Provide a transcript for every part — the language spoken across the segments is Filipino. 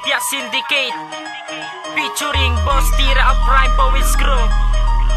Mafia Syndicate featuring Boss Tira of Prime Poets Crew.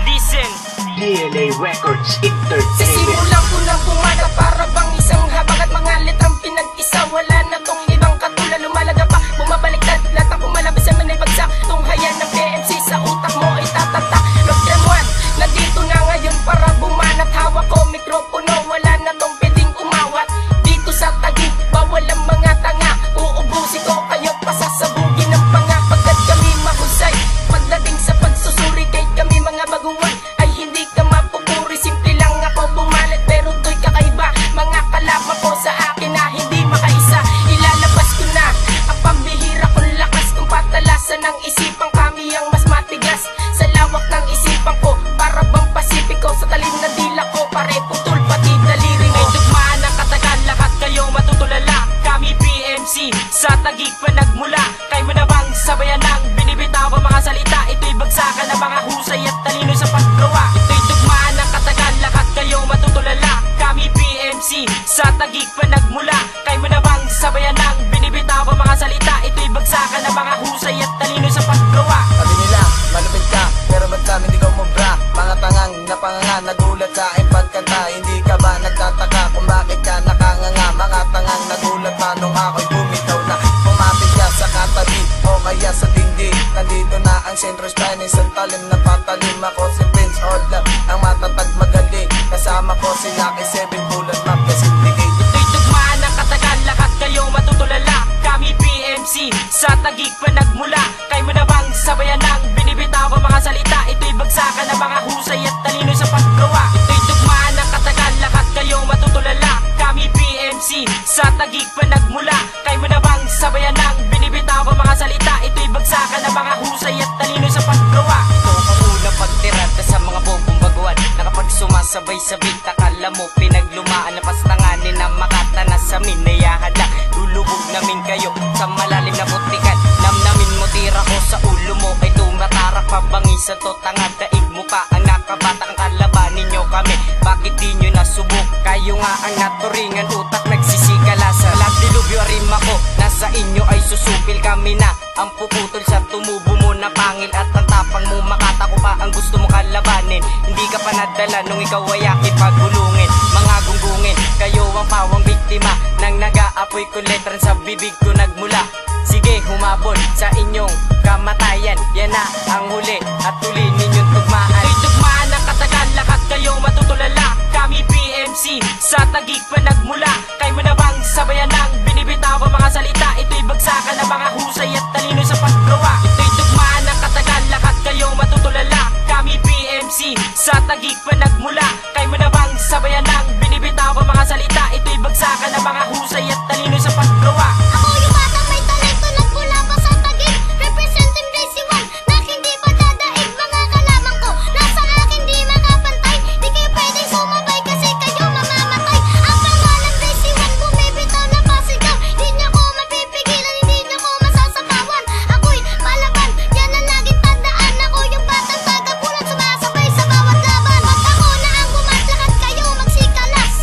Listen, DLA Records Entertainment. Sa simulang unang bumana, para bang isang habang at mga litrang pinag-isa. Wala na tong ibang katulad, lumalaga pa, bumabaliktad. Lahat ang pumalabas sa manay bagsak. Tunghayan ng PMC sa utak mo ay tatatak. Rock Them One, nandito na ngayon para bumanat. Hawak ko mikropono, wala na tong pwedeng umawat. Dito sa Taguig, bawal ang mga tanga. Uubusin ko kayo, pasasabugin ng panga. Pagkat kami mahusay, pagdating sa pagsusuri, kahit kami mga baguhan ay hindi ka mapupuri. Simple lang ako bumalat, pero to'y kakaiba. Mga kalaban ko sa akin na hindi makaisa. Ilalabas ko na ang pambihira kong lakas. Kung patalasan ng isipan, kami ang mas matigas. Sa lawak ng isipan ko, para bang Pasipiko. Sa talim na dila ko, pare putol pati daliri. May tugmaan ng katagal, lahat kayo matutulala. Kami PMC, sa Taguig pa nagmula. Kayo mo na bang sabayan ng binibitaw ko mga salita? Ito'y bagsakan ng mga husay at talino sa paggawa. Ito'y tugmaan ng katagal, lahat kayo matutulala. Kami PMC, sa Taguig pa nagmula. Kayo mo na bang sabayan ng binibitaw ko mga salita? Ito'y bagsakan ng mga husay at talino sa paggawa. Sabi nila, malupit ka, pero ba't kami hindi ka umubra? Mga tangang napanganga, nagulat sa aking pagkanta. Hindi ka ba nagtataka kung bakit ka nakanganga? Mga tangang nagulat pa nung ako'y bumitaw na. Pumapit ka sa katabi o kaya sa dingding. Nandito na ang Centro Spanish, ang talim na patalim. Ako si Prince Odla, ang matatag magaling. Kasama ko si Lucky 7, Bulan Mafia Syndicate. Ito'y tugmaan ng katagal, lahat kayo matutulala. Kami PMC, sa Taguig pa nagmula. Kayo mo na bang sabayan ng binibitaw ko mga salita? Ito'y bagsakan ng mga husay at talino sa paggawa. Ito'y tugmaan ng katagal, lahat kayo matutulala. Kami PMC, sa Taguig pa nagmula. Kayo mo na bang sabayan ng binibitaw ko mga salita? Ito'y bagsakan ng mga husay at talino sa paggawa. Ito ang unang pagtirada sa mga bombong baguhan. Nakapag sumasabay-sabay, takala mo pinaglumaan na pastanganin na makatanas sa minayahan lang. Lulubog namin kayo sa malalim na butikan. Namnamin mo tira ko sa ulo mo ay tumatarak. Pabangisan to tanga, daig mo pa ang nakabatang kalabanin nyo kami. Bakit di nyo nasubok? Kayo nga ang naturingan, utak nagsisigalasan. Lahat dilubyo rin ako, nasa inyo ay susupil kami na ang puputol sa tumubo mo na pangil. At ang tapang mo makatako pa ang gusto mo kalabanin. Hindi ka pa nadala nung ikaw ay akipagulungin. Mga gunggungin, kayo ang pawang biktima nang nag-aapoy kong letran sa bibig ko nagmula. Sige, humabol sa inyong kamatayan. Yan na ang huli at tuloy ninyong tugmaan. Ito'y tugmaan ng katagal, lahat kayo matutulala. Kami PMC, sa Taguig pa nagmula. Kayo mo na bang sabayan ng binibitaw ko mga salita? Ito'y bagsakan ng mga husay at talino sa paggawa. Ito'y tugmaan ng katagal, lahat kayo matutulala. Kami PMC, sa Taguig pa nagmula. Kayo mo na bang sabayan ng binibitaw ko mga salita? Ito'y bagsakan ng mga husay at talino sa paggawa. Ako yung batang may talento, nagmula pa sa Taguig. Representing Gracie 1, na hindi pa dadaig. Mga kalaban ko, nasa akin di makapantay. Di kayo pwedeng sumabay kasi kayo mamamatay. Ang pangalan Gracie 1, bumibitaw na pasigaw. Di niyo ko mapipigilan, hindi niyo ko masasapawan. Ako'y palaban, yan ang laging tandaan. Ako yung batang tagapulan, sumasabay sa bawat laban. Pag ako na ang bumatlakat, kayo magsikalas.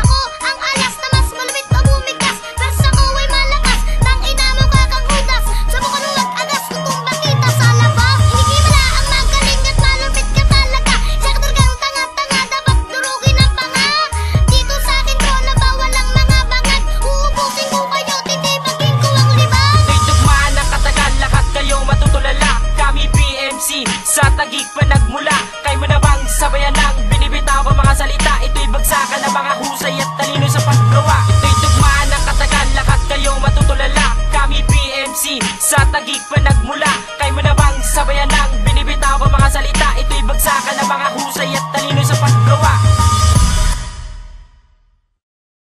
Ako ang alas na mas malupit pa bumigas. Versa ko ay malakas, tang ina mo kakang hudas. Subukan mo mag-agas, tutumba kita sa labas. Hindi mo na ang magaling at malupit ka talaga. Siya ka talagang tanga-tanga, dapat durugin ang panga. Dito sa akin ko na bawal ang mga bangag. Uubusin ko kayo, titibagin ko ang libag. Ito'y tugmaan ng katagal, lahat kayo matutulala. Kami PMC, sa Taguig pa nagmula. Kayo mo na bang sabayan ng binibitaw ko mga salita? Ito'y bagsakan ng mga husay at talino sa paggawa. Ito'y tugmaan ng katagal, lahat kayo matutulala. Kami PMC, sa Taguig pa nagmula. Kayo mo na bang sabayan